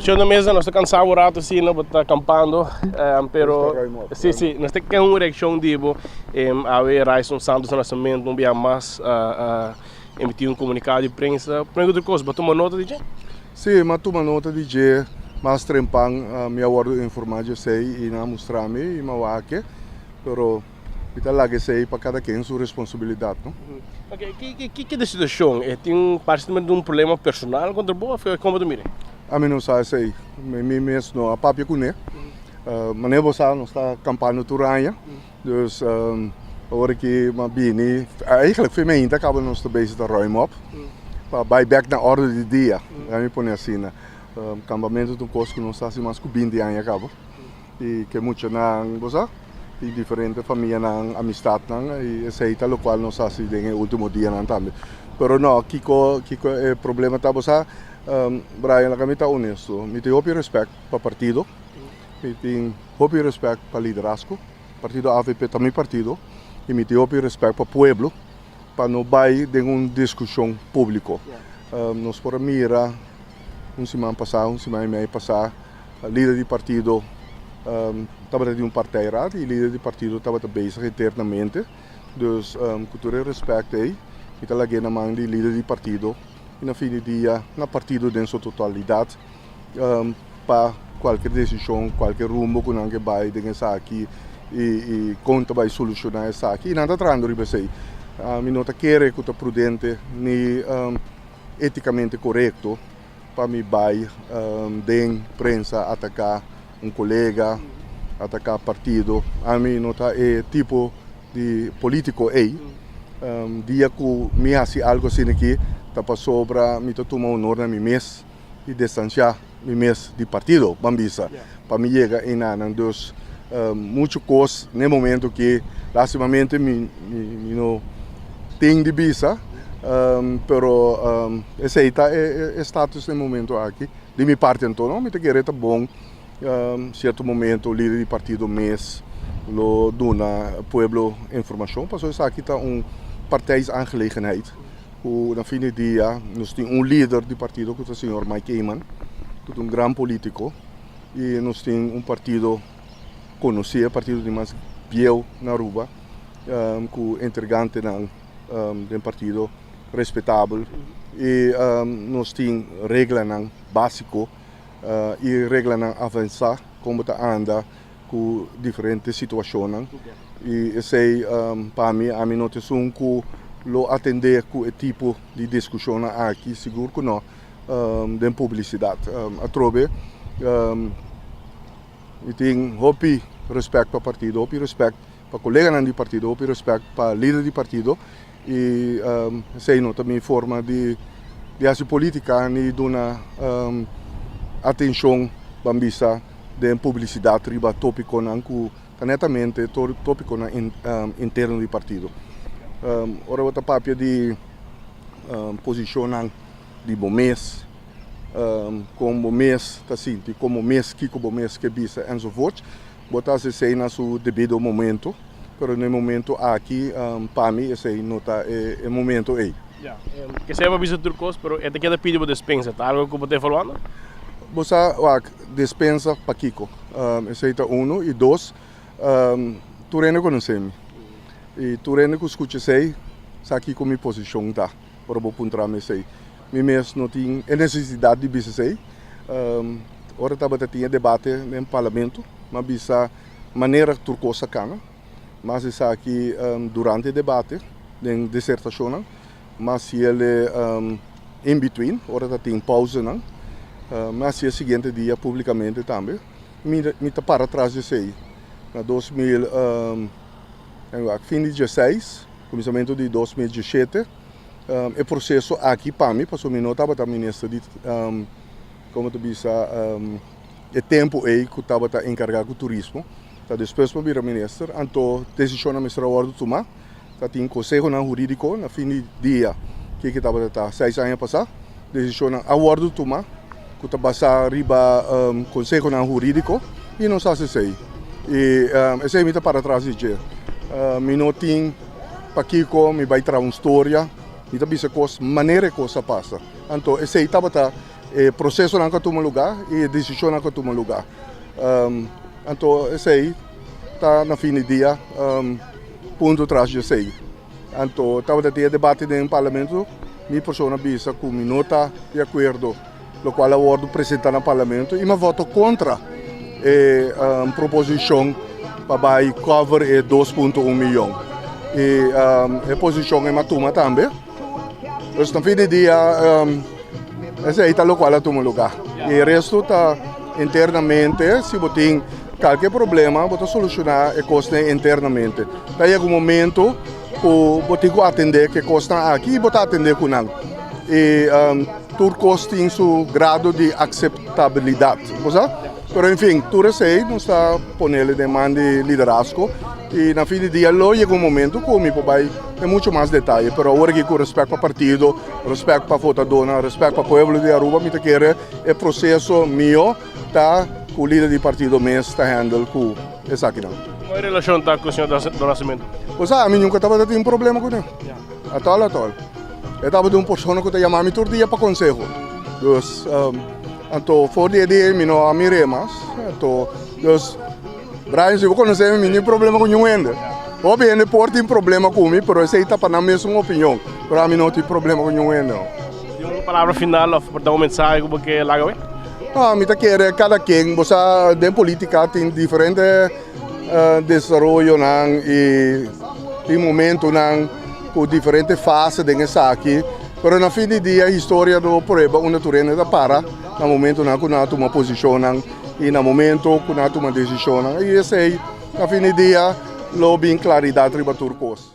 Yo na mesa nós estamos cansados rato assim, não está acampando, pero sim, nós temos uma reação dibo, a ver Raison Santos nascimento, não via mais emitir um comunicado de imprensa. Por outra coisa, mas toma nota de? Sim, mas toma nota de mas trempang minha guarda informação sei e na mostrar-me e mawake, pero kita lagi sei para cada quem sua responsabilidade, não? Ok, que da situação? Tem parte de um problema personal contra boa, foi como tu mira? A mim não sabe sei, me mesmo a papia com né, mas nem você não está campando turanha, dus agora que uma bini, eigenlijk foi me ainda acaba nós também se ruim op, para buyback na ordem de dia, a mim põe assim, né? Campamento do Cosco não está assim mais com 20 anos acaba, e que muito na você e diferente família na amistade na e esse tal qual não está assim no último dia na também, pero não, kiko é problema tá você Brian, la camita honesto, mi te hopi respect para partido, mi te hopi respect para liderazgo, partido AVP também partido, e mi te hopi respect para pueblo, para não vai de uma discussão pública. Nós por mira, semana passada, semana e meia passada, líder de partido estava de um partido e líder de partido estava bezig internamente, dus cultura respeito aí, e tá lá na mão de líder de partido. E na fim do dia, na partido em sua totalidade, para qualquer decisão, qualquer rumo que não vai dengar aqui e conta vai solucionar isso aqui. E nada trando riba sei, me nota querer que é prudente nem eticamente correto para me vai den prensa atacar um colega, atacar partido. A mim nota é tipo de político aí, dia que me hace algo assim aqui. Tapa sobra, me toma honor na mi mes e distanciar mi mes de partido, bambisa, para me chegar em nada. Então, muito coisa no momento que, lastimamente, me não tem de bisa, pero esse aí é status no momento aqui. De minha parte, então, não me te querer tá bom, certo momento, o líder de partido mes, lo dona pueblo informação, passou isso aqui tá partijsaangelegenheid. Na fim do dia, nós temos líder do partido, que é o senhor Mike Eyman, que é grande político, e nós temos partido conhecido, partido de mais piel na Aruba, que é integrante do partido respeitável, e nós temos regras básicas e regras avançar, como anda com diferentes situações. E esse para mim, a mim não tem lo atender com o tipo de discussão aqui, seguro que não, de publicidade. A trobe, eu tenho hopi respeito para o partido, hopi respeito para colegas do partido, hopi respeito para líder do partido e sei não também forma de fazer política e dar atenção bambisa de publicidade riba tópico que netamente tópico interno do partido. Ora outra papia de posicionar de bom mês, como mês tá assim, como mês que bisa e so forth, botar se sei na seu devido momento, pero no momento aqui para mim esse nota é momento aí. Que se avisa turcos, pero é que pedido por dispensa, tá algo que você falando? Você dispensa para Kiko, esse é um e dois, tu rende conhece-me. E tu rende que escute sei, aqui com minha posição tá, para vou pontuar me sei. Me mesmo não tem necessidade de bisa sei. Ora tá bata tinha debate no parlamento, mas bisa maneira turcosa cana, mas isso aqui durante o debate, em dissertação, mas se ele in between, ora tá tem pausa não, mas se o seguinte dia publicamente também, me tá para trás de sei, na 2016, começamento de 2017, o processo aqui para mim, passou minuto, estava a ministra de, como tu disse, o tempo aí que estava encarregado do turismo, tá depois para vir a ministra, então decisão a ministra Eduardo tomar, tá tem conselho jurídico na fim de dia que estava 6 anos passar, decisão a Eduardo tomar, que estava passar riba conselho jurídico e não sabe se sei, e esse aí me tá para trás de dia. Minutinho para Kiko, me vai trazer uma história, me também se coisa maneira que coisa passa. Então esse aí estava o processo não toma lugar e a decisão não toma lugar. Então, esse aí está na fim do dia, ponto atrás de sei. Então, estava a ter debate no parlamento, minha pessoa bisa com nota de acordo, o qual eu vou apresentar no parlamento e me voto contra a proposição para cover 2,1 milhão. E a posição é matuma também. Então, no fim do dia, esse aí está o qual toma lugar. E o resto está internamente, se você tem qualquer problema, você solucionar a costa internamente. Daí, algum momento, você tem que atender que costa aqui e você atender com não. E tudo costa em seu grado de acceptabilidade. Mas enfim, tudo isso aí não está ponendo demanda de liderazgo. E na fim do dia, lo chega um momento que vai ter muito mais detalhe. Mas agora que com respeito para o partido, respeito para a votadora, respeito para o povo de Aruba, me quer o processo meu tá com o líder do partido mesmo está handle com essa aqui não. Qual é a relação com o senhor do Nascimento? Pois a mim nunca estava tendo problema com ele. Atol. Eu estava de uma pessoa que chamava-me todo dia para conselho. Então, fora de mim não há mais. Então, Brian, se você conhece, eu não tenho problema com ninguém ainda. Obviamente, pode ter problema comigo, mas essa está para a mesma opinião. Para mim, não tem problema com ninguém ainda. E uma palavra final, para dar uma mensagem que você larga bem? Ah, me quer cada quem, você de política tem diferentes desenvolvimentos e tem momentos com diferentes fases dessa aqui. Mas no fim do dia, a história do prova onde tu ainda para, no momento que nós tomamos posição e no momento que nós tomamos decisão. E esse aí, no fim do dia, lo bem claridade para turcos.